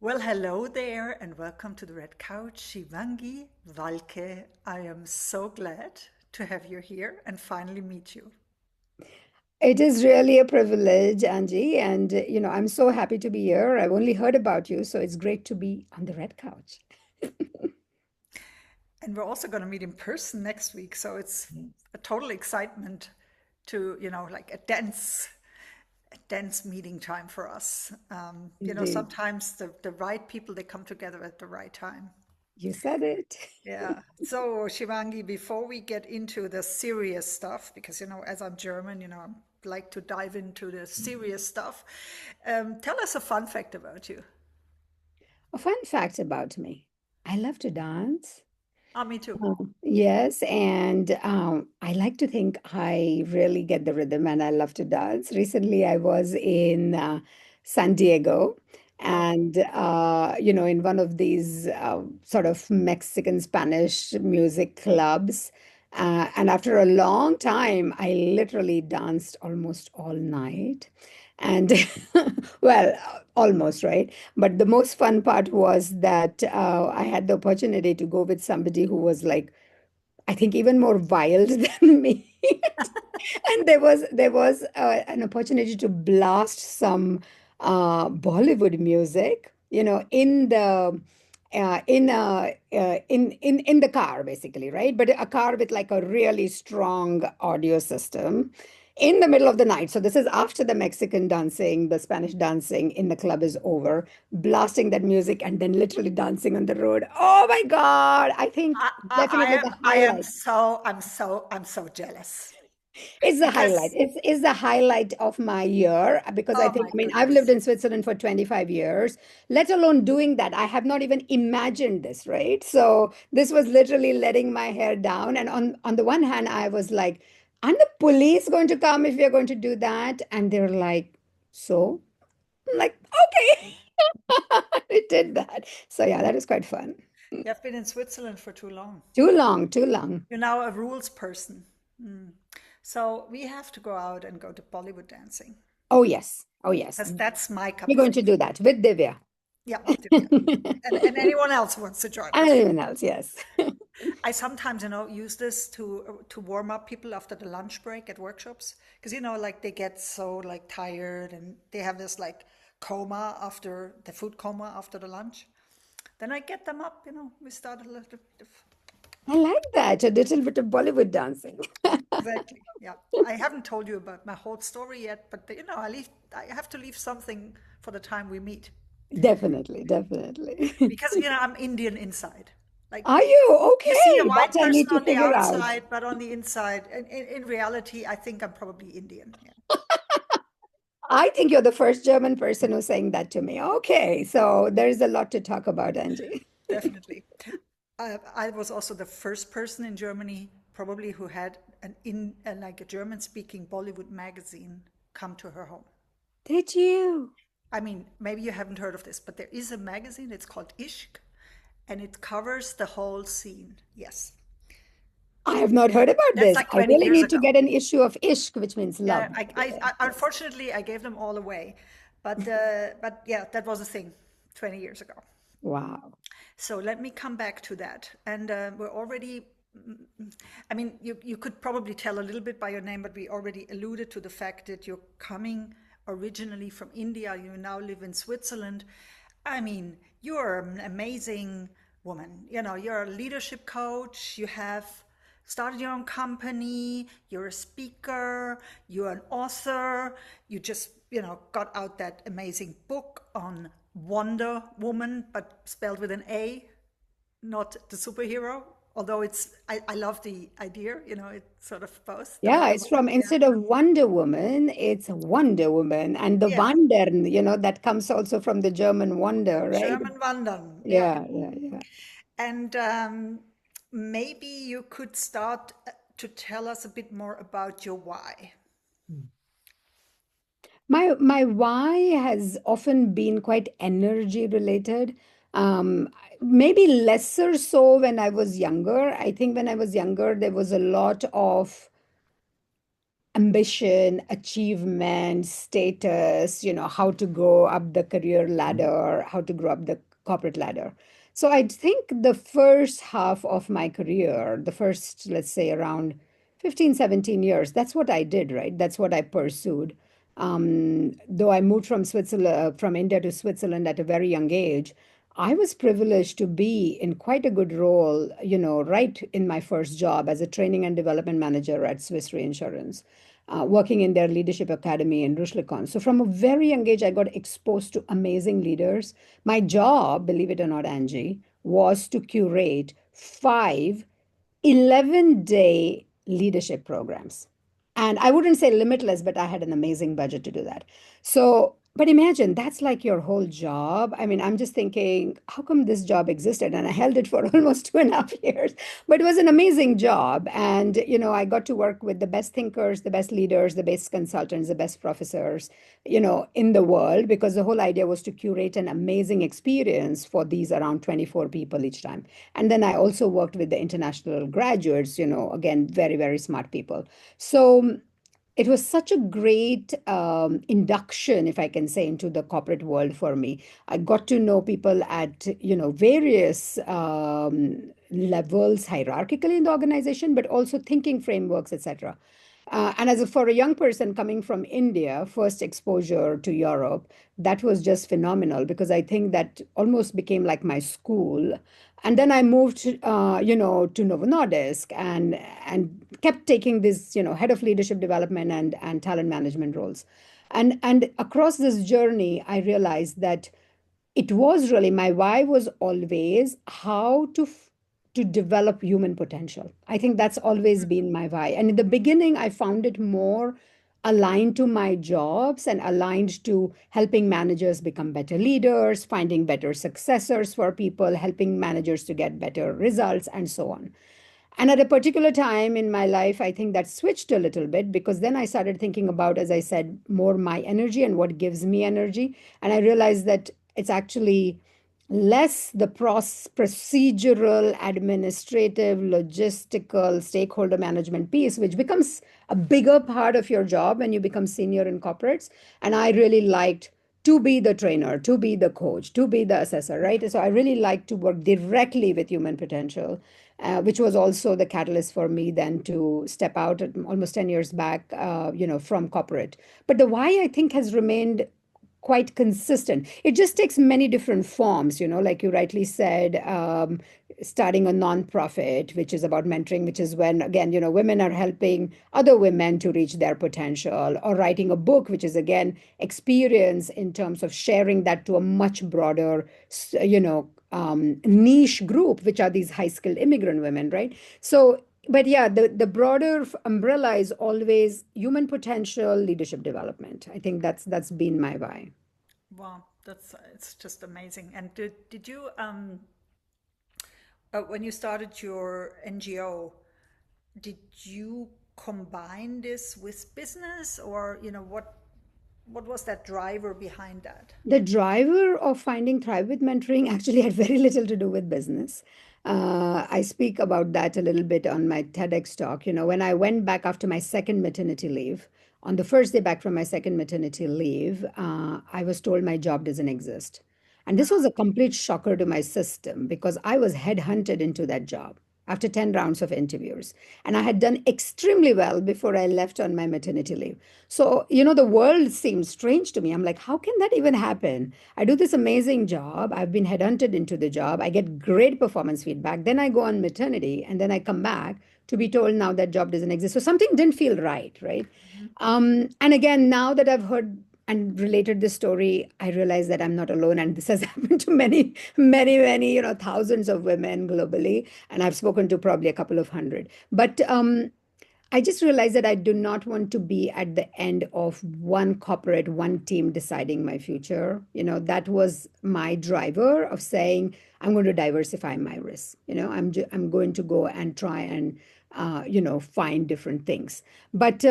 Well, hello there, and welcome to the Red Couch, Shivangi Walke. I am so glad to have you here and finally meet you. It is really a privilege, Angie, and I'm so happy to be here. I've only heard about you, so it's great to be on the red couch. And we're also going to meet in person next week, so it's Yes. a total excitement to, like a dense meeting time for us. Indeed. Sometimes the right people, they come together at the right time. You said it. Yeah. So, Shivangi, before we get into the serious stuff, because, as I'm German, I like to dive into the serious stuff. Tell us a fun fact about you. A fun fact about me. I love to dance. Ah, me too. Yes, and I like to think I really get the rhythm and I love to dance. Recently, I was in San Diego Oh, and, in one of these sort of Mexican Spanish music clubs. And after a long time, I literally danced almost all night. And, well, almost, right? But the most fun part was that I had the opportunity to go with somebody who was like, I think even more wild than me. And there was an opportunity to blast some Bollywood music, in the car basically, right? But a car with like a really strong audio system in the middle of the night. So this is after the Mexican dancing, the Spanish dancing in the club is over, blasting that music and then literally dancing on the road. Oh my God! I think I, I, I definitely am, the I am highlight. so jealous It's the highlight. because, It's the highlight of my year because I oh think, my I mean, I've lived goodness. in Switzerland for 25 years, let alone doing that. I have not even imagined this, right? So this was literally letting my hair down. And on the one hand, I was like, aren't the police going to come if we are going to do that? And they're like, so? I'm like, okay. We did that. So yeah, that is quite fun. You have been in Switzerland for too long. Too long, too long. You're now a rules person. Mm. So we have to go out and go to Bollywood dancing Oh, yes. Oh, yes. because that's my We're cup of going to tea. do that with Divya. Yeah, with Divya. And anyone else who wants to join And us. anyone else, yes. I sometimes, use this to warm up people after the lunch break at workshops because like they get so like tired and they have this like coma after the food coma after the lunch. Then I get them up. We start a little bit of I like that. A little bit of Bollywood dancing. exactly. Yeah, I haven't told you about my whole story yet, but I have to leave something for the time we meet Definitely, definitely. because I'm Indian inside. Like Are you you see a okay? That white I need person to on the figure out. outside, but on the inside, in reality, I think I'm probably Indian. Yeah, I think you're the first German person who's saying that to me. Okay, so there's a lot to talk about, Angie. definitely. I was also the first person in Germany, probably who had like a German-speaking Bollywood magazine come to her home. Did you? I mean, maybe you haven't heard of this, but there is a magazine. It's called Ishq, and it covers the whole scene. Yes, I have not heard about that's this. like I 20 really years need to ago. get an issue of Ishq, which means love. Yeah, unfortunately I gave them all away, but yeah, that was a thing 20 years ago. Wow. So let me come back to that. And we're already, I mean, you could probably tell a little bit by your name, but we already alluded to the fact that you're coming originally from India. You now live in Switzerland. I mean, you're an amazing woman. You're a leadership coach. You have started your own company. You're a speaker. You're an author. You just, got out that amazing book on Wonder Woman, but spelled with an A, not the superhero. Although I love the idea, it's sort of both the Yeah, Wonder it's Woman. from Yeah. instead of Wonder Woman, it's Wonder Woman. And the Yeah. Wandern, that comes also from the German wonder, right? German Wandern. Yeah. Yeah, yeah, yeah. And maybe you could start to tell us a bit more about your why. My why has often been quite energy related. Um, Maybe lesser so when I was younger. I think when I was younger, there was a lot of ambition, achievement, status, how to go up the career ladder, how to grow up the corporate ladder. So I think the first half of my career, the first, let's say around 15, 17 years, that's what I did, right? That's what I pursued. Though I moved from Switzerland, from India to Switzerland at a very young age, I was privileged to be in quite a good role, right in my first job as a training and development manager at Swiss Reinsurance, working in their leadership academy in Rushlicon. So from a very young age, I got exposed to amazing leaders. My job, believe it or not, Angie, was to curate 11-day leadership programs. And I wouldn't say limitless, but I had an amazing budget to do that. So, but imagine that's like your whole job. I mean, I'm just thinking, how come this job existed? And I held it for almost 2.5 years, but it was an amazing job. And, I got to work with the best thinkers, the best leaders, the best consultants, the best professors, in the world, because the whole idea was to curate an amazing experience for these around 24 people each time. And then I also worked with the international graduates, again, very, very smart people. So it was such a great induction, if I can say, into the corporate world for me. I got to know people at, various levels hierarchically in the organization, but also thinking frameworks, etc. And for a young person coming from India, first exposure to Europe, that was just phenomenal because I think that almost became like my school. And then I moved, to Novo Nordisk and kept taking this, head of leadership development and talent management roles. And across this journey, I realized that it was really my why was always how to develop human potential. I think that's always been my why. And in the beginning, I found it more aligned to my jobs and aligned to helping managers become better leaders, finding better successors for people, helping managers to get better results, and so on. And at a particular time in my life, I think that switched a little bit because then I started thinking about, as I said, more my energy and what gives me energy. And I realized that it's actually less the procedural, administrative, logistical, stakeholder management piece, which becomes a bigger part of your job when you become senior in corporates. And I really liked to be the trainer, to be the coach, to be the assessor, right? So I really like to work directly with human potential, which was also the catalyst for me then to step out almost 10 years back, from corporate. But the why I think has remained quite consistent. It just takes many different forms, like you rightly said, starting a nonprofit, which is about mentoring, which is when, again, women are helping other women to reach their potential, or writing a book, which is, again, experience in terms of sharing that to a much broader, niche group, which are these high-skilled immigrant women, right? So, but yeah, the broader umbrella is always human potential, leadership development. I think that's been my why. Wow, that's it's just amazing. And did you when you started your NGO, did you combine this with business, or what was that driver behind that? The driver of finding Thrive with mentoring actually had very little to do with business. I speak about that a little bit on my TEDx talk. When I went back after my second maternity leave, on the first day back from my second maternity leave, I was told my job doesn't exist. And this was a complete shocker to my system because I was headhunted into that job after 10 rounds of interviews. And I had done extremely well before I left on my maternity leave. So, the world seems strange to me. I'm like, how can that even happen? I do this amazing job. I've been headhunted into the job. I get great performance feedback. Then I go on maternity and then I come back to be told now that job doesn't exist. So something didn't feel right, right? Mhm. And again, now that I've heard and related this story, I realize that I'm not alone. And this has happened to many, many, many, thousands of women globally. And I've spoken to probably a couple of hundred. But I just realized that I do not want to be at the end of one corporate, one team deciding my future. That was my driver of saying, I'm going to diversify my risk. I'm going to go and try and, find different things. But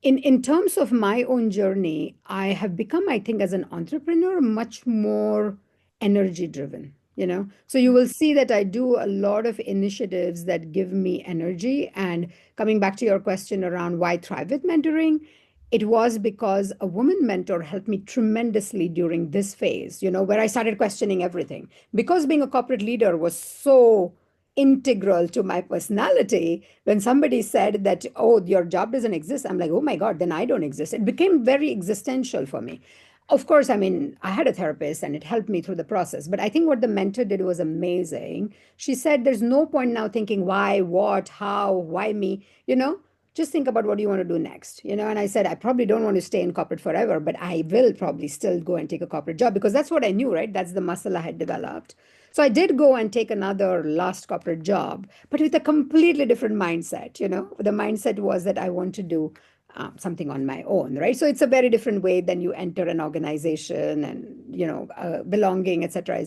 in terms of my own journey, I have become, I think, as an entrepreneur, much more energy driven. you know. So you will see that I do a lot of initiatives that give me energy. And coming back to your question around why thrive with mentoring, it was because a woman mentor helped me tremendously during this phase, you know, where I started questioning everything. Because being a corporate leader was so integral to my personality, when somebody said that, oh, your job doesn't exist, I'm like, oh my God, then I don't exist. It became very existential for me. Of course, I mean, I had a therapist and it helped me through the process. But I think what the mentor did was amazing. She said, there's no point now thinking why, what, how, why me, you know? Just think about what you want to do next, you know. And I said, I probably don't want to stay in corporate forever, but I will probably still go and take a corporate job because that's what I knew, right? That's the muscle I had developed. So I did go and take another last corporate job, but with a completely different mindset, you know. The mindset was that I want to do something on my own, right? So it's a very different way than you enter an organization, and you know, belonging, etc.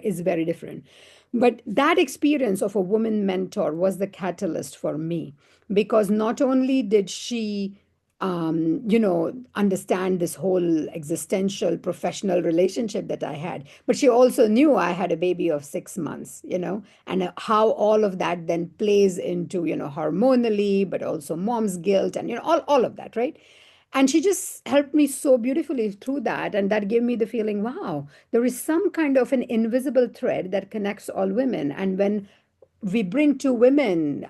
Is very different. But that experience of a woman mentor was the catalyst for me, because not only did she you know, understand this whole existential professional relationship that I had, but she also knew I had a baby of 6 months, you know, and how all of that then plays into, you know, hormonally, but also mom's guilt and, you know, all of that, right? And she just helped me so beautifully through that. And that gave me the feeling, wow, there is some kind of an invisible thread that connects all women. And when we bring two women,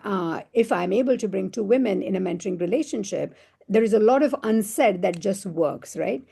if I'm able to bring two women in a mentoring relationship, there is a lot of unsaid that just works, right?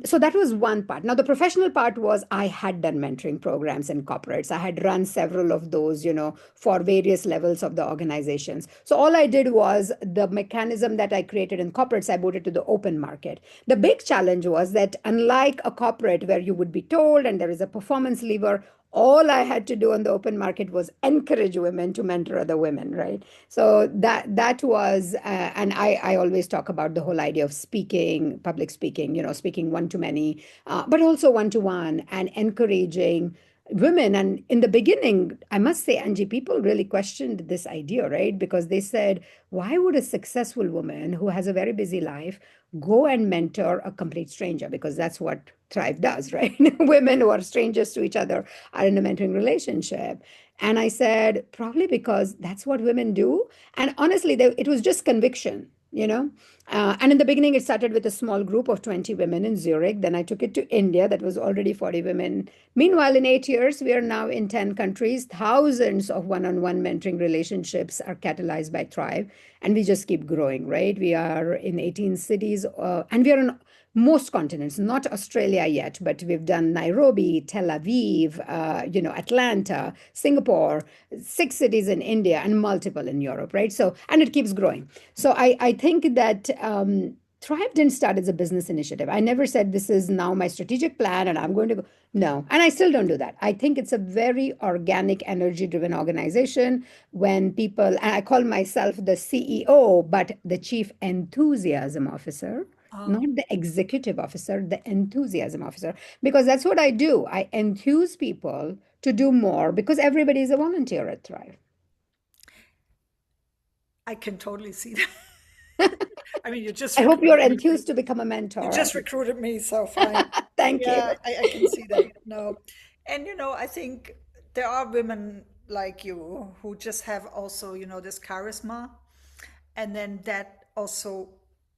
So that was one part. Now, the professional part was I had done mentoring programs in corporates. I had run several of those, you know, for various levels of the organizations. So all I did was the mechanism that I created in corporates, I brought it to the open market. The big challenge was that unlike a corporate where you would be told and there is a performance lever, all I had to do on the open market was encourage women to mentor other women, right? So that was, and I always talk about the whole idea of speaking, public speaking, you know, speaking one to many, but also one to one, and encouraging women. And in the beginning, I must say, Angie, people really questioned this idea, right? Because they said, why would a successful woman who has a very busy life go and mentor a complete stranger? Because that's what Thrive does, right? Women who are strangers to each other are in a mentoring relationship. And I said, probably because that's what women do. And honestly, it was just conviction, you know. And in the beginning, it started with a small group of 20 women in Zurich. Then I took it to India, that was already 40 women. Meanwhile, in 8 years, we are now in 10 countries. Thousands of one on one mentoring relationships are catalyzed by Thrive. And we just keep growing, right? We are in 18 cities, and we are in most continents, not Australia yet, but we've done Nairobi, Tel Aviv, you know, Atlanta, Singapore, 6 cities in India, and multiple in Europe, right? So, and it keeps growing. So I think that Thrive didn't start as a business initiative. I never said this is now my strategic plan and I'm going to go. No, and I still don't do that. I think it's a very organic, energy driven organization. When people, and I call myself the CEO, but the Chief Enthusiasm Officer, not Oh, the executive officer, the enthusiasm officer, because that's what I do. I enthuse people to do more because everybody is a volunteer at Thrive. I can totally see that. I mean, I hope you're enthused to become a you mentor. just recruited me, so fine. Thank you. Yeah, I can see that. No. And I think there are women like you who just have also, this charisma, and then that also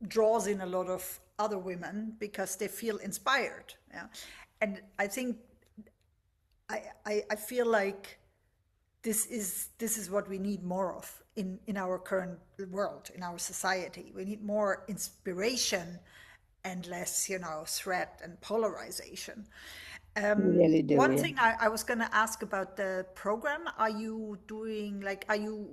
draws in a lot of other women because they feel inspired. Yeah. And I think I feel like this is what we need more of in our current world, in our society. We need more inspiration and less, threat and polarization. We really do, One yeah. thing I was going to ask about the program, are you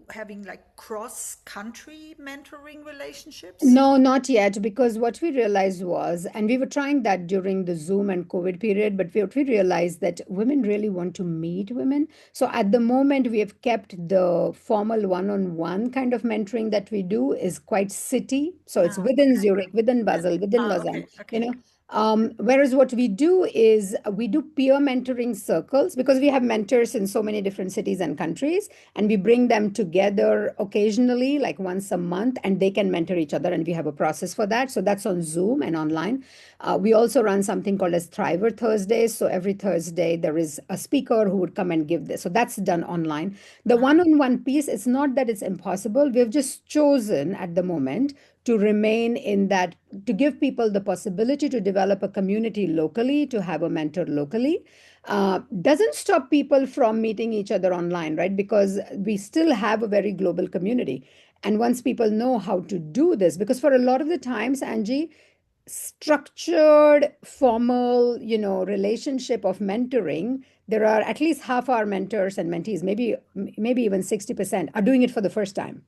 having like cross-country mentoring relationships? No, not yet, because what we realized was, and we were trying that during the Zoom and COVID period, but what we realized that women really want to meet women. So at the moment, we have kept the formal one-on-one kind of mentoring that we do is quite city. So it's Ah, within okay. Zurich, within Yeah. Basel, within Ah, Lausanne, okay, you okay. know. Whereas what we do is we do peer mentoring circles because we have mentors in so many different cities and countries, and we bring them together occasionally, like once a month, and they can mentor each other. And we have a process for that. So that's on Zoom and online. We also run something called as Thriver Thursdays. So every Thursday there is a speaker who would come and give this. So that's done online. The one-on-one piece, it's not that it's impossible. We've just chosen at the moment to remain in that, to give people the possibility to develop a community locally, to have a mentor locally. Doesn't stop people from meeting each other online, right? Because we still have a very global community. And once people know how to do this, because for a lot of the times, Angie, structured, formal, relationship of mentoring, there are at least half our mentors and mentees, maybe even 60% are doing it for the first time.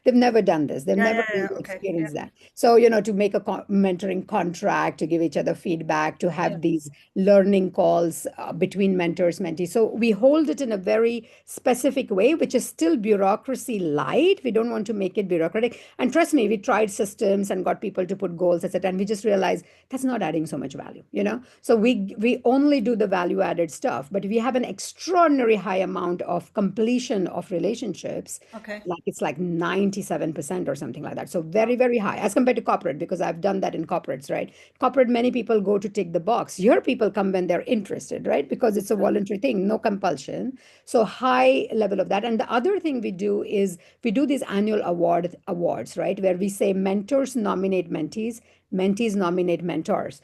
They've never done this. They've Yeah, never yeah, yeah. really Okay. Yeah, experienced that. So, to make a mentoring contract, to give each other feedback, to yeah. have these learning calls between mentors, mentees. So we hold it in a very specific way, which is still bureaucracy light. We don't want to make it bureaucratic. And trust me, we tried systems and got people to put goals, etc. And we just realized that's not adding so much value. So we only do the value added stuff, but we have an extraordinary high amount of completion of relationships, Okay. like it's like 97% or something like that. So Wow. very, very high as compared to corporate, because I've done that in corporates, right? Corporate, many people go to tick the box. Here, people come when they're interested, right? Because it's a voluntary thing, no compulsion. So high level of that. And the other thing we do is we do these annual awards, right? Where we say mentors nominate mentees, mentees nominate mentors.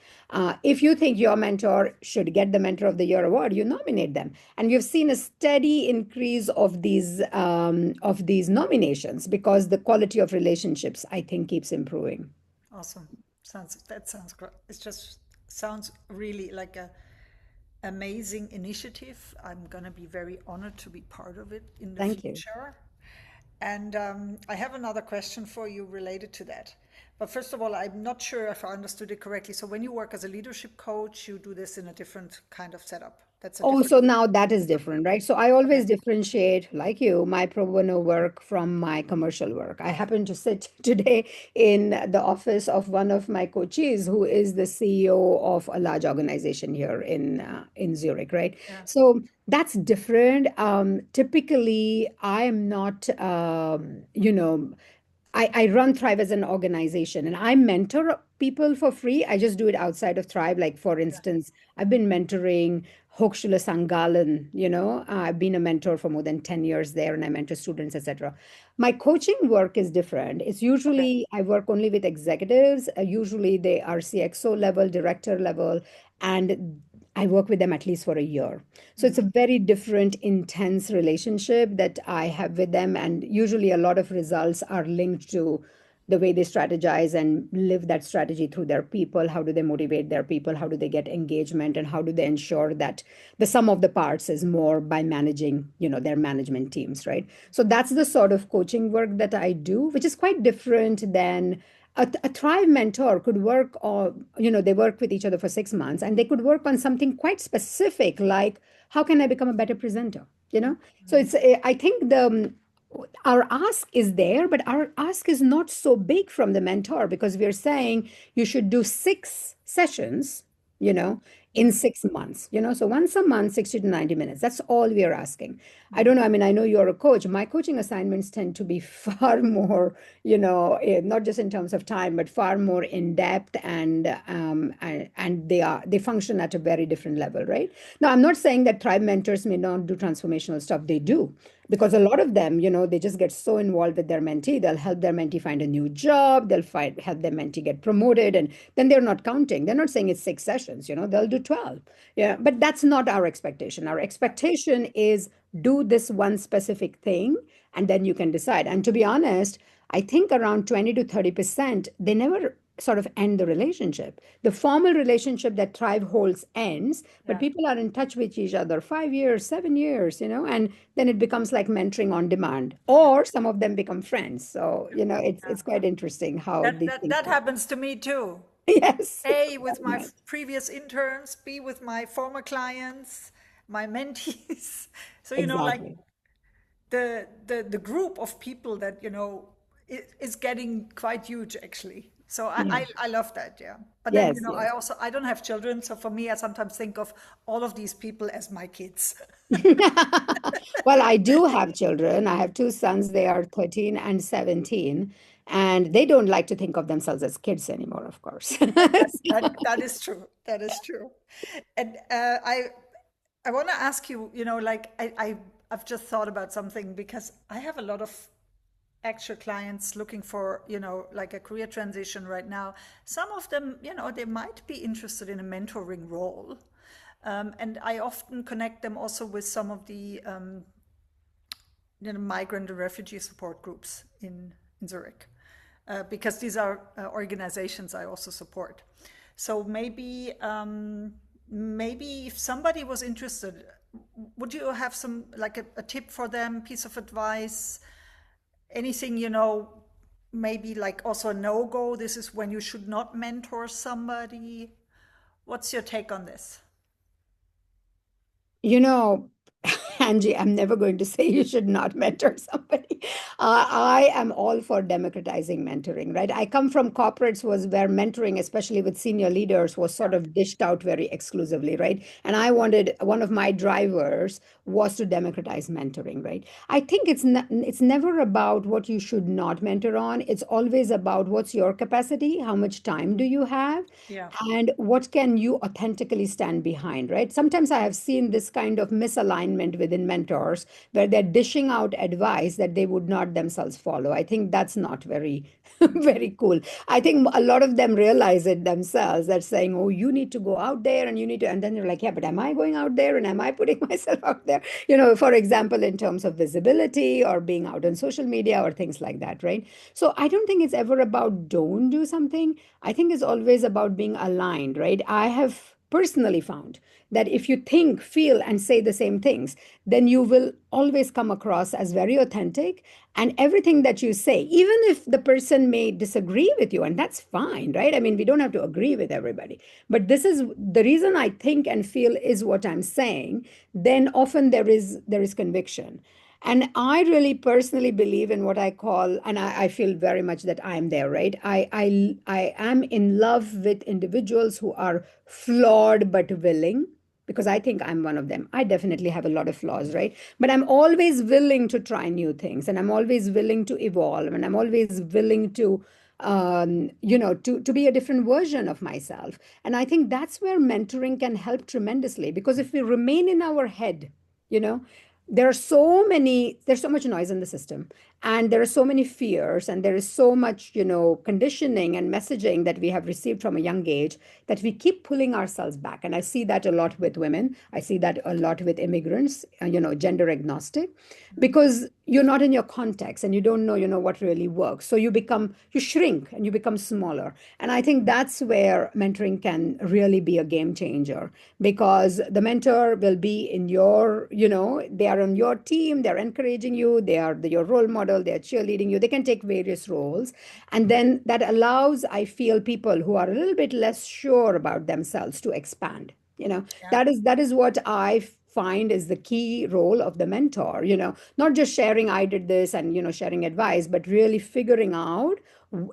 If you think your mentor should get the Mentor of the Year award, you nominate them, and we've seen a steady increase of these nominations because the quality of relationships, I think, keeps improving. Awesome. That sounds great. It just sounds really like a amazing initiative. I'm gonna be very honored to be part of it in the Thank you. future. And I have another question for you related to that. But first of all, I'm not sure if I understood it correctly. So when you work as a leadership coach, you do this in a different kind of setup. That's a Oh, different. so now that is different, right? So I Okay. always differentiate, like you, my pro bono work from my commercial work. I happen to sit today in the office of one of my coaches, who is the CEO of a large organization here in Zurich, right? Yeah. So that's different. Typically, I am not, I run Thrive as an organization and I mentor people for free. I just do it outside of Thrive. Like, for instance, I've been mentoring Hochschule St. Gallen, I've been a mentor for more than 10 years there, and I mentor students, etc. My coaching work is different. It's Okay. usually, I work only with executives. Usually they are CXO level, director level, and I work with them at least for a year. So it's a very different, intense relationship that I have with them. And usually a lot of results are linked to the way they strategize and live that strategy through their people. How do they motivate their people? How do they get engagement? And how do they ensure that the sum of the parts is more by managing, their management teams, right? So that's the sort of coaching work that I do, which is quite different than a Thrive mentor could work on, they work with each other for 6 months and they could work on something quite specific, like how can I become a better presenter? So it's, I think our ask is there, but our ask is not so big from the mentor because we're saying you should do 6 sessions, you know, in 6 months, so once a month, 60 to 90 minutes. That's all we are asking. I don't know. I mean, I know you're a coach. My coaching assignments tend to be far more, not just in terms of time, but far more in depth, and they function at a very different level, right? Now, I'm not saying that Thrive mentors may not do transformational stuff. They do, Yeah. because a lot of them, they just get so involved with their mentee. They'll help their mentee find a new job. They'll help their mentee get promoted, and then they're not counting. They're not saying it's 6 sessions. They'll do 12. Yeah, but that's not our expectation. Our expectation is do this one specific thing, and then you can decide. And to be honest, I think around 20 to 30%, they never sort of end the relationship. The formal relationship that Thrive holds ends, but Yeah. people are in touch with each other 5 years, 7 years, and then it becomes like mentoring on demand, or some of them become friends. So, it's quite interesting how That these that things that work. happens to me too. Yes, A, with my right. previous interns, B, with my former clients, my mentees. So, like Exactly. the group of people that, is getting quite huge actually. So Yeah. I love that, yeah. But then, Yes, yes. I don't have children, so for me, I sometimes think of all of these people as my kids. Well, I do have children. I have two sons. They are 13 and 17, and they don't like to think of themselves as kids anymore, of course. That is true. That is true. And I want to ask you, like I've just thought about something because I have a lot of actual clients looking for, like a career transition right now. Some of them, they might be interested in a mentoring role. And I often connect them also with some of the migrant and refugee support groups in Zurich, because these are organizations I also support. So maybe if somebody was interested, would you have some like a tip for them, piece of advice, anything, maybe like also a no-go, this is when you should not mentor somebody? What's your take on this? You know, Angie, I'm never going to say you should not mentor somebody. I am all for democratizing mentoring, right? I come from corporates was where mentoring, especially with senior leaders, was sort Yeah. of dished out very exclusively, right? And I wanted one of my drivers was to democratize mentoring, right? I think it's never about what you should not mentor on. It's always about what's your capacity, how much time do you have, Yeah. and what can you authentically stand behind, right? Sometimes I have seen this kind of misalignment within mentors where they're dishing out advice that they would not themselves follow. I think that's not very very cool. I think a lot of them realize it themselves, that saying, oh, you need to go out there and you need to, and then they're like, yeah, but am I going out there and am I putting myself out there, for example, in terms of visibility or being out on social media or things like that, right? So I don't think it's ever about don't do something. I think it's always about being aligned, right? I have personally found that if you think, feel, and say the same things, then you will always come across as very authentic. And everything that you say, even if the person may disagree with you, and that's fine, right? I mean, we don't have to agree with everybody. But this is the reason I think and feel is what I'm saying. Then often there is conviction. And I really personally believe in what I call, and I feel very much that I'm there, right? I am in love with individuals who are flawed but willing, because I think I'm one of them. I definitely have a lot of flaws, right? But I'm always willing to try new things, and I'm always willing to evolve, and I'm always willing to to be a different version of myself. And I think that's where mentoring can help tremendously, because if we remain in our head, you know there's so much noise in the system, and there are so many fears, and there is so much conditioning and messaging that we have received from a young age, that we keep pulling ourselves back. And I see that a lot with women. I see that a lot with immigrants, gender agnostic, because you're not in your context and you don't know what really works, so you shrink and you become smaller. And I think that's where mentoring can really be a game changer, because the mentor will be in they are on your team, they're encouraging you, they are your role model, they're cheerleading you, they can take various roles. And then that allows, I feel, people who are a little bit less sure about themselves to expand. Yeah. That is what I find is the key role of the mentor, not just sharing I did this and sharing advice, but really figuring out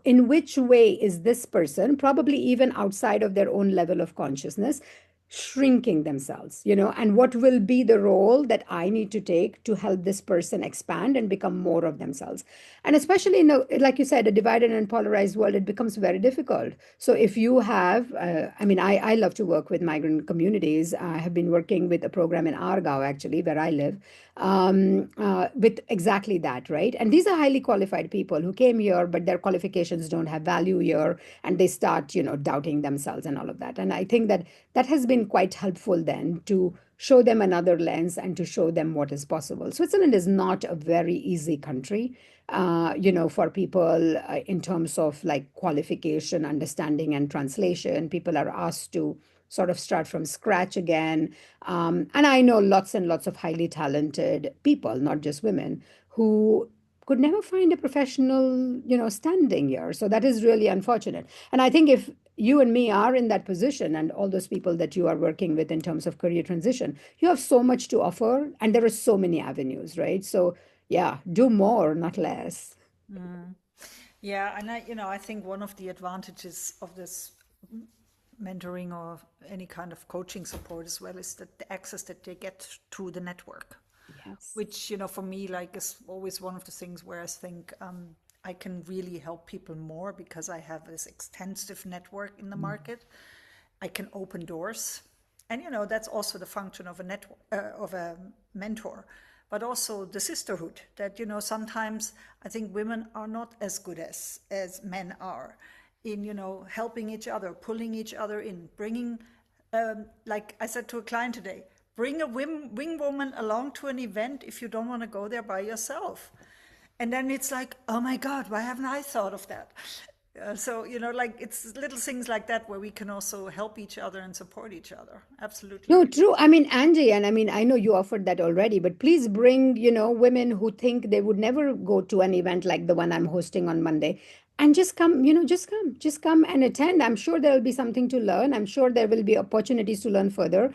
in which way is this person, probably even outside of their own level of consciousness, shrinking themselves, and what will be the role that I need to take to help this person expand and become more of themselves. And especially like you said, a divided and polarized world, it becomes very difficult. So if you have, I mean, I love to work with migrant communities. I have been working with a program in Argao, actually, where I live, with exactly that, right? And these are highly qualified people who came here, but their qualifications don't have value here, and they start, doubting themselves and all of that. And I think that has been quite helpful then to show them another lens and to show them what is possible. Switzerland is not a very easy country, for people in terms of like qualification, understanding, and translation. People are asked to sort of start from scratch again. And I know lots and lots of highly talented people, not just women, who could never find a professional, standing here. So that is really unfortunate. And I think if you and me are in that position, and all those people that you are working with in terms of career transition, you have so much to offer, and there are so many avenues, right? So yeah, do more, not less. Mm. Yeah, and I think one of the advantages of this mentoring or any kind of coaching support as well is that the access that they get to the network, Yes. which for me like is always one of the things where I think I can really help people more because I have this extensive network in the market. I can open doors, and that's also the function of a network of a mentor, but also the sisterhood. That sometimes I think women are not as good as men are in helping each other, pulling each other in, bringing like I said to a client today, bring a wing woman along to an event if you don't want to go there by yourself. And then it's like, oh my God, why haven't I thought of that? So, like it's little things like that where we can also help each other and support each other. Absolutely. No, true. I mean, Angie, and I mean, I know you offered that already, but please bring, women who think they would never go to an event like the one I'm hosting on Monday and just come, just come and attend. I'm sure there will be something to learn. I'm sure there will be opportunities to learn further.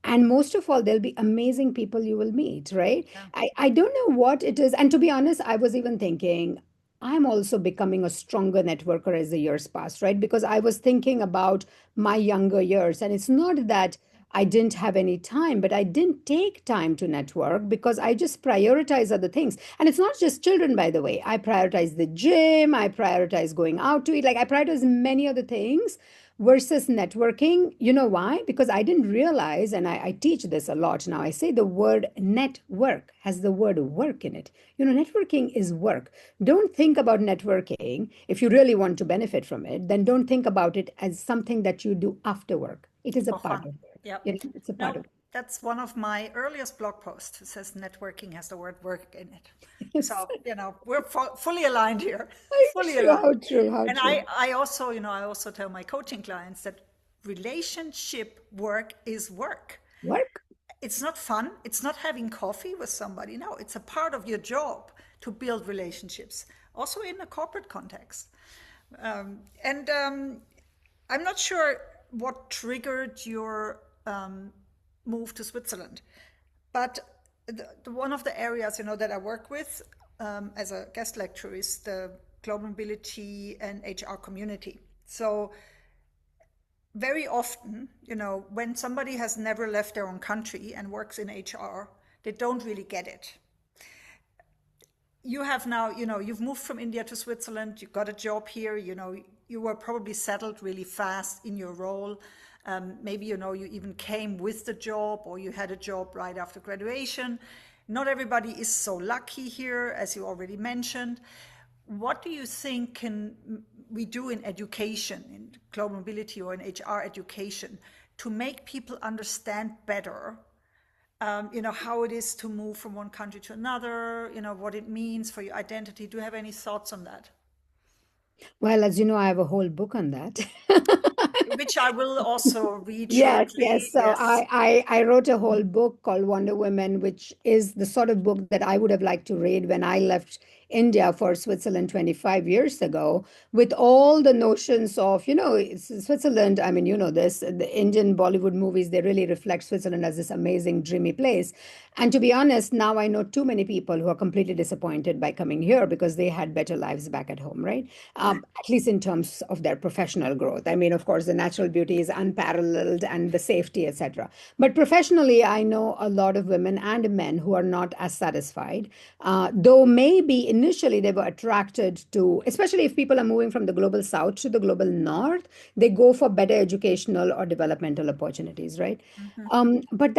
And most of all, there'll be amazing people you will meet, right? Yeah. I don't know what it is. And to be honest, I was even thinking, I'm also becoming a stronger networker as the years pass, right? Because I was thinking about my younger years. And it's not that I didn't have any time, but I didn't take time to network because I just prioritize other things. And it's not just children, by the way. I prioritize the gym, I prioritize going out to eat, like I prioritize many other things versus networking. You know why? Because I didn't realize, and I teach this a lot now. I say the word network has the word work in it. Networking is work. Don't think about networking. If you really want to benefit from it, then don't think about it as something that you do after work. It is a For part fun. of work. Yep. It's a part No, of that's one of my earliest blog posts. It says networking has the word work in it. yes. So, we're fully aligned here, fully True, how aligned. true, how And true. I also, I also tell my coaching clients that relationship work is work. Work. It's not fun. It's not having coffee with somebody. No, it's a part of your job to build relationships, also in a corporate context. And I'm not sure what triggered your move to Switzerland, but one of the areas that I work with as a guest lecturer is the global mobility and HR community. So very often, when somebody has never left their own country and works in HR, they don't really get it. You have now, you've moved from India to Switzerland, you got a job here, you were probably settled really fast in your role. Maybe, you even came with the job or you had a job right after graduation. Not everybody is so lucky here, as you already mentioned. What do you think can we do in education, in global mobility or in HR education, to make people understand better how it is to move from one country to another, what it means for your identity. Do you have any thoughts on that? Well, as you know, I have a whole book on that. Which I will also read Yes, yes. shortly. So Yes. I wrote a whole book called WanderWomen, which is the sort of book that I would have liked to read when I left India for Switzerland 25 years ago, with all the notions of, Switzerland. I mean, this, the Indian Bollywood movies, they really reflect Switzerland as this amazing, dreamy place. And to be honest, now I know too many people who are completely disappointed by coming here because they had better lives back at home, right? At least in terms of their professional growth. I mean, of course, the natural beauty is unparalleled and the safety, etc. But professionally, I know a lot of women and men who are not as satisfied, though maybe initially they were attracted to, especially if people are moving from the global south to the global north, they go for better educational or developmental opportunities, right? Mhm. But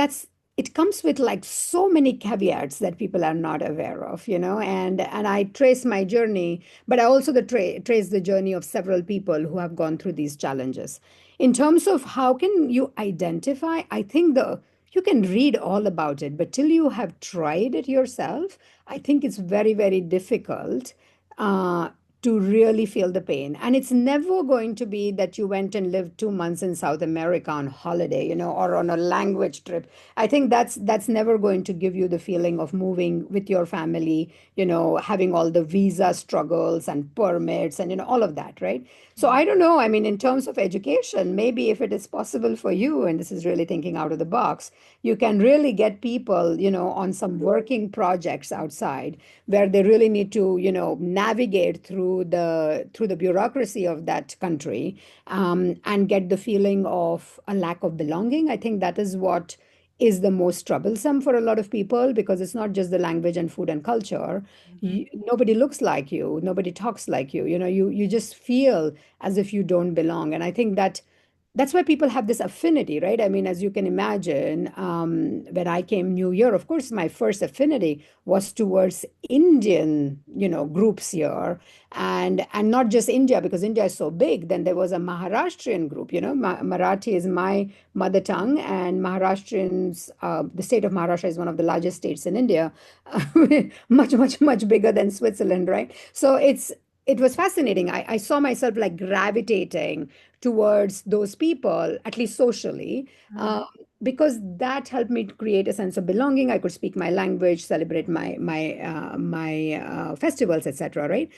it comes with like so many caveats that people are not aware of, and I trace my journey, but I also trace the journey of several people who have gone through these challenges. In terms of how can you identify, I think the you can read all about it, but till you have tried it yourself, I think it's very, very difficult uh, to really feel the pain. And it's never going to be that you went and lived 2 months in South America on holiday, or on a language trip. I think that's never going to give you the feeling of moving with your family, having all the visa struggles and permits and all of that, right? So I don't know. I mean, in terms of education, maybe if it is possible for you, and this is really thinking out of the box, you can really get people, on some working projects outside where they really need to, navigate through through the bureaucracy of that country, and get the feeling of a lack of belonging. I think that is what is the most troublesome for a lot of people, because it's not just the language and food and culture. Hmm. Nobody looks like you, nobody talks like you. You just feel as if you don't belong. And I think that's why people have this affinity, right? I mean, as you can imagine, when I came New Year, of course, my first affinity was towards Indian, groups here, and not just India, because India is so big. Then there was a Maharashtrian group. Marathi is my mother tongue, and Maharashtrians, the state of Maharashtra is one of the largest states in India, much, much, much bigger than Switzerland, right? So it was fascinating. I saw myself like gravitating towards those people, at least socially, Hmm. because that helped me to create a sense of belonging. I could speak my language, celebrate my festivals, etc. Right?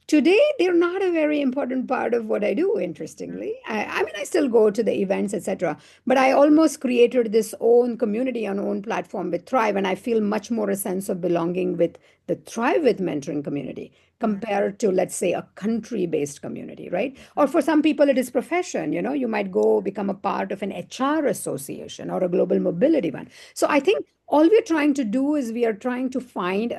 Today, they're not a very important part of what I do. Interestingly, I mean, I still go to the events, etc. But I almost created this own community on own platform with Thrive, and I feel much more a sense of belonging with the Thrive with Mentoring community compared to, let's say, a country-based community, right? Or for some people, it is profession. You might go become a part of an HR association or a global mobility one. So I think all we're trying to do is we are trying to find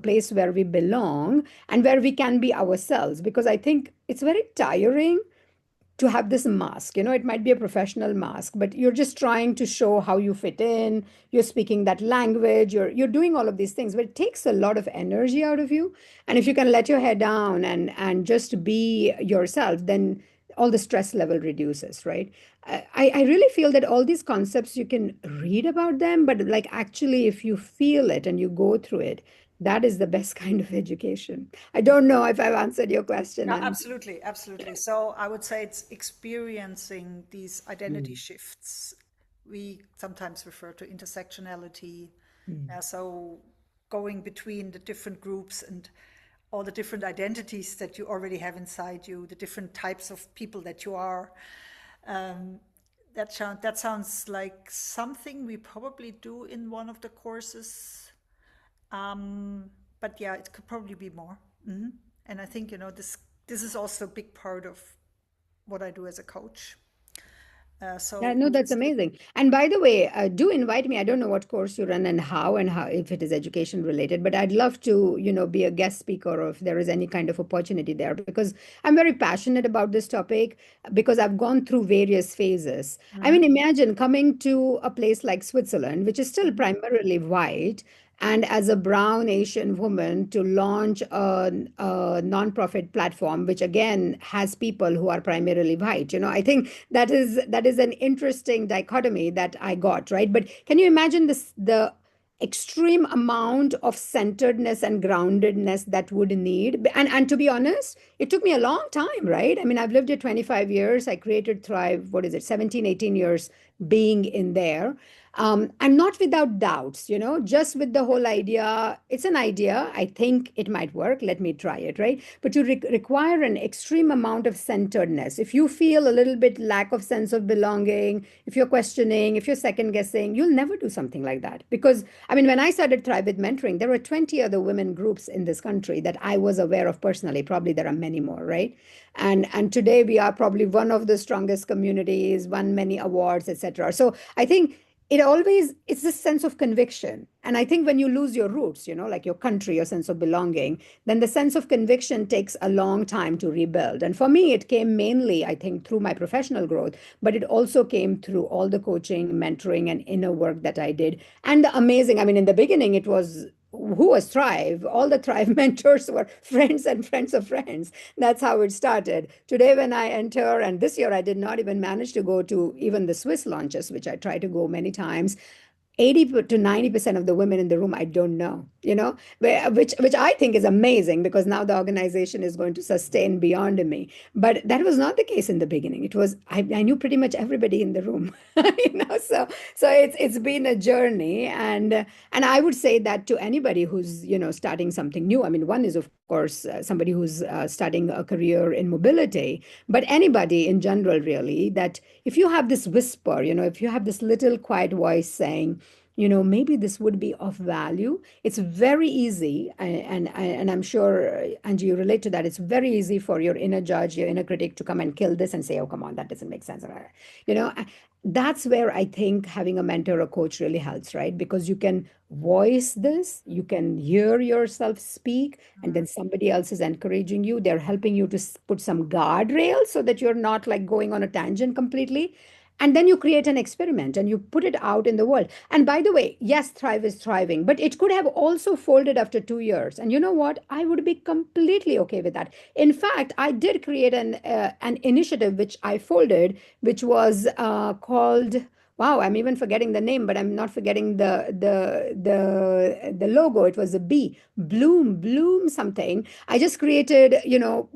place where we belong and where we can be ourselves, because I think it's very tiring to have this mask. It might be a professional mask, but you're just trying to show how you fit in. You're speaking that language, you're doing all of these things, but it takes a lot of energy out of you. And if you can let your head down and just be yourself, then all the stress level reduces, right? I really feel that all these concepts, you can read about them, but like actually if you feel it and you go through it, that is the best kind of education. I don't know if I've answered your question. Yeah, absolutely, absolutely. So I would say it's experiencing these identity Mm, shifts. We sometimes refer to intersectionality. mm. So going between the different groups and all the different identities that you already have inside you, the different types of people that you are. Um, that sounds like something we probably do in one of the courses. But yeah, it could probably be more. Hmm. And I think, this is also a big part of what I do as a coach. Yeah, So no, that's it's amazing. And by the way, do invite me. I don't know what course you run and how, if it is education related, but I'd love to, be a guest speaker, or if there is any kind of opportunity there, because I'm very passionate about this topic, because I've gone through various phases. I mean, Mhm, imagine coming to a place like Switzerland, which is still mhm, primarily white, and as a brown Asian woman to launch a nonprofit platform, which again has people who are primarily white. I think that is an interesting dichotomy that I got, right? But can you imagine the extreme amount of centeredness and groundedness that would need? And to be honest, it took me a long time, right? I mean, I've lived here 25 years. I created Thrive, what is it, 17, 18 years being in there. And not without doubts, just with the whole idea. It's an idea. I think it might work. Let me try it, right? But you require an extreme amount of centeredness. If you feel a little bit lack of sense of belonging, if you're questioning, if you're second guessing, you'll never do something like that. Because, I mean, when I started Thrive with Mentoring, there were 20 other women groups in this country that I was aware of personally. Probably there are many more, right? And today we are probably one of the strongest communities, won many awards, etc. So I think it's this sense of conviction. And I think when you lose your roots, like your country, your sense of belonging, then the sense of conviction takes a long time to rebuild. And for me, it came mainly, I think, through my professional growth, but it also came through all the coaching, mentoring, and inner work that I did. And the amazing, I mean, in the beginning, it was who was Thrive? All the Thrive mentors were friends and friends of friends. That's how it started. Today, when I enter, and this year I did not even manage to go to even the Swiss launches, which I try to go many times. 80 to 90% of the women in the room I don't know, which I think is amazing, because now the organization is going to sustain beyond me. But that was not the case in the beginning. It was I knew pretty much everybody in the room. So it's been a journey. And I would say that to anybody who's starting something new. I mean, one is of course somebody who's starting a career in mobility, but anybody in general, really, that if you have this whisper, if you have this little quiet voice saying, maybe this would be of value. It's very easy, and I'm sure, Angie, you relate to that. It's very easy for your inner judge, your inner critic to come and kill this and say, "Oh, come on, that doesn't make sense." You know, that's where I think having a mentor or coach really helps, right? Because you can voice this, you can hear yourself speak, and then somebody else is encouraging you. They're helping you to put some guardrails so that you're not like going on a tangent completely. And then you create an experiment and you put it out in the world. And by the way, yes, Thrive is thriving, but it could have also folded after 2 years. And you know what? I would be completely okay with that. In fact, I did create an initiative which I folded, which was called. Wow, I'm even forgetting the name, but I'm not forgetting the logo. It was a B, Bloom something. I just created,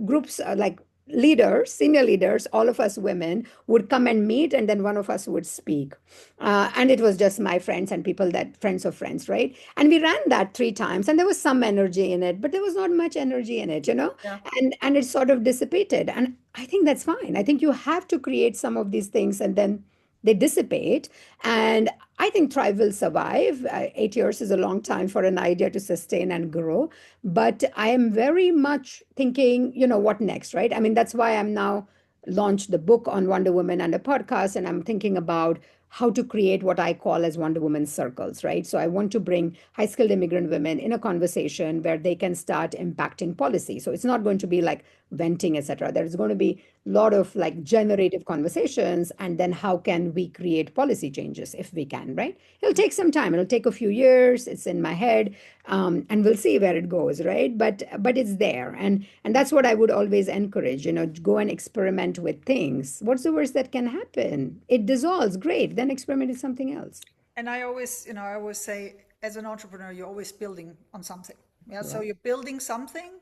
groups like leaders, senior leaders, all of us women would come and meet, and then one of us would speak. And it was just my friends and people that friends of friends, right? And we ran that 3 times, and there was some energy in it, but there was not much energy in it, Yeah. and it sort of dissipated. And I think that's fine. I think you have to create some of these things, and then they dissipate. And I think Thrive will survive. 8 years is a long time for an idea to sustain and grow. But I am very much thinking, what next, right? I mean, that's why I'm now launched the book on Wonder Woman and a podcast, and I'm thinking about how to create what I call as Wonder Woman circles, right? So I want to bring high-skilled immigrant women in a conversation where they can start impacting policy. So it's not going to be like venting, etc. There's going to be a lot of like generative conversations, and then how can we create policy changes if we can, right? It'll take some time. It'll take a few years. It's in my head, and we'll see where it goes, right? But it's there, and that's what I would always encourage. Go and experiment with things. What's the worst that can happen? It dissolves, great. Then experiment with something else. And I always say, as an entrepreneur, you're always building on something. Yeah. So Right. you're building something,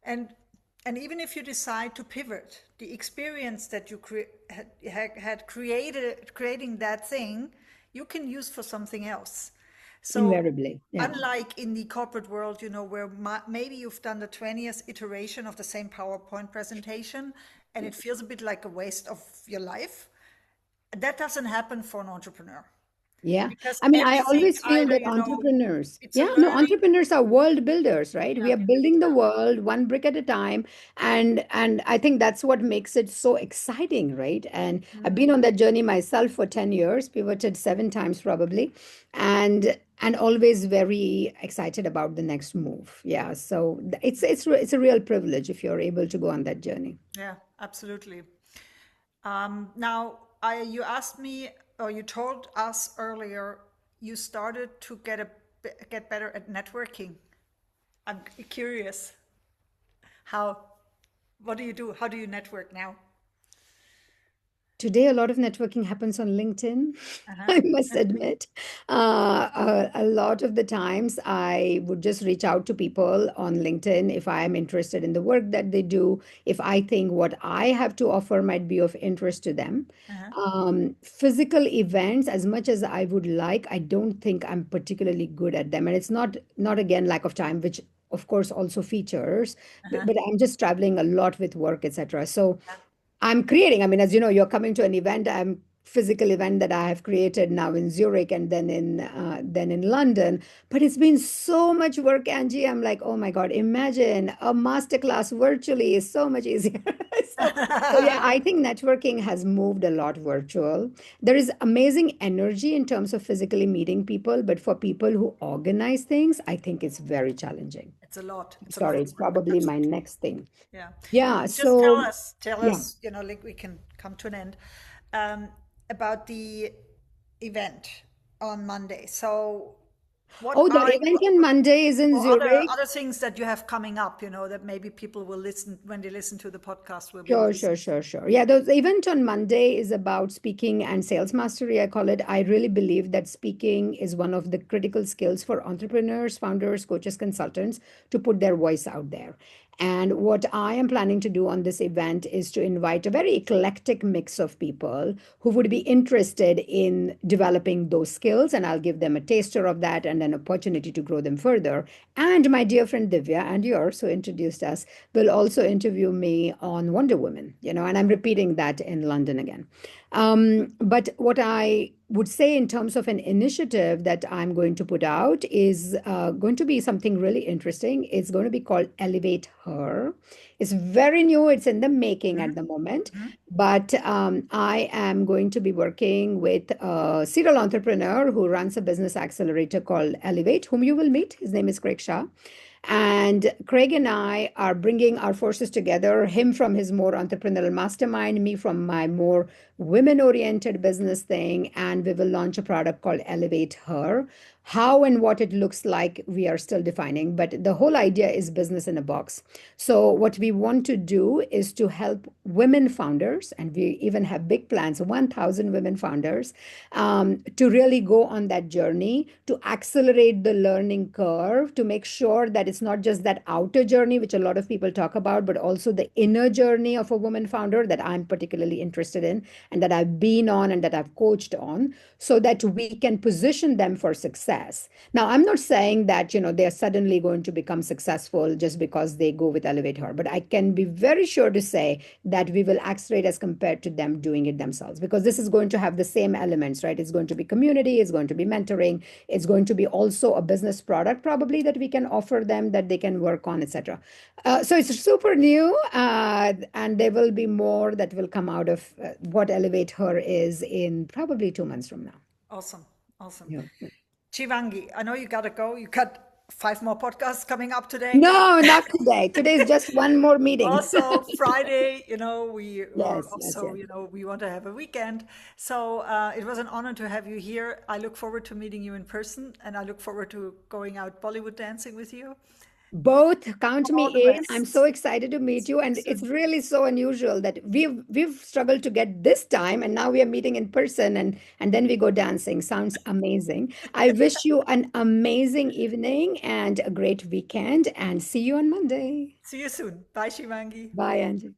and even if you decide to pivot, the experience that you had creating that thing, you can use for something else. So Invariably, yeah. unlike in the corporate world, where maybe you've done the 20th iteration of the same PowerPoint presentation, and it feels a bit like a waste of your life, that doesn't happen for an entrepreneur Yeah. because I mean, I everything always feel either, that entrepreneurs, it's a yeah, no, learning. entrepreneurs are world builders, right? We Yeah, are building the world one brick at a time. And I think that's what makes it so exciting, right? And I've been on that journey myself for 10 years, pivoted 7 times probably, and always very excited about the next move. Yeah. So it's a real privilege if you're able to go on that journey. yeah, absolutely. Now, you asked me, or you told us earlier, you started to get better at networking. I'm curious. How? What do you do? How do you network now? Today, a lot of networking happens on LinkedIn, Uh-huh. I must admit. A lot of the times, I would just reach out to people on LinkedIn if I am interested in the work that they do, if I think what I have to offer might be of interest to them. Uh-huh. Physical events, as much as I would like, I don't think I'm particularly good at them. And it's not again lack of time, which of course also features, Uh-huh. but I'm just traveling a lot with work, etc. So Yeah. I'm creating, I mean, as you know, you're coming to an event, I'm physical event that I have created now in Zurich and then in London. But it's been so much work, Angie. I'm like, oh my God, imagine a masterclass virtually is so much easier. So yeah, I think networking has moved a lot virtual. There is amazing energy in terms of physically meeting people, but for people who organize things, I think it's very challenging. It's a lot. It's a lot Sorry, of it's work. probably my Absolutely. next thing. Yeah. Yeah, Just so tell yeah. us, like we can come to an end, um, about the event on Monday. So what Oh, the are event on Monday is in or Zurich. other things that you have coming up, that maybe people will listen when they listen to the podcast will be Sure, interested. sure, sure, sure. Yeah, the event on Monday is about speaking and sales mastery, I call it. I really believe that speaking is one of the critical skills for entrepreneurs, founders, coaches, consultants to put their voice out there. And what I am planning to do on this event is to invite a very eclectic mix of people who would be interested in developing those skills. And I'll give them a taster of that and an opportunity to grow them further. And my dear friend Divya and yours, who introduced us, will also interview me on Wonder Woman, and I'm repeating that in London again. But what I would say in terms of an initiative that I'm going to put out is going to be something really interesting. It's going to be called Elevate Her. It's very new, it's in the making at the moment. Mhm. But I am going to be working with a serial entrepreneur who runs a business accelerator called Elevate, whom you will meet. His name is Craig Shah. And Craig and I are bringing our forces together, him from his more entrepreneurial mastermind, me from my more women oriented business thing. And we will launch a product called Elevate Her. How and what it looks like, we are still defining, but the whole idea is business in a box. So, what we want to do is to help women founders, and we even have big plans 1,000 women founders to really go on that journey, to accelerate the learning curve, to make sure that it's not just that outer journey, which a lot of people talk about, but also the inner journey of a woman founder that I'm particularly interested in and that I've been on and that I've coached on, so that we can position them for success. Now, I'm not saying that, they're suddenly going to become successful just because they go with Elevate Her, but I can be very sure to say that we will accelerate as compared to them doing it themselves, because this is going to have the same elements, right? It's going to be community, it's going to be mentoring, it's going to be also a business product probably that we can offer them that they can work on, etc. So it's super new, and there will be more that will come out of what Elevate Her is in probably 2 months from now. Awesome. Awesome. Yeah. Chivangi, I know you got to go. You got 5 more podcasts coming up today. No, not today. Today is just one more meeting. Also, Friday, we are Yes, yes, also, yes. we want to have a weekend. So it was an honor to have you here. I look forward to meeting you in person, and I look forward to going out Bollywood dancing with you. Both count me All the in. I'm so best. excited to meet See you, you and it's soon. really so unusual that we've struggled to get this time, and now we are meeting in person, and then we go dancing. Sounds amazing. I wish you an amazing evening and a great weekend, and see you on Monday. See you soon. Bye, Shivangi. Bye, Angie.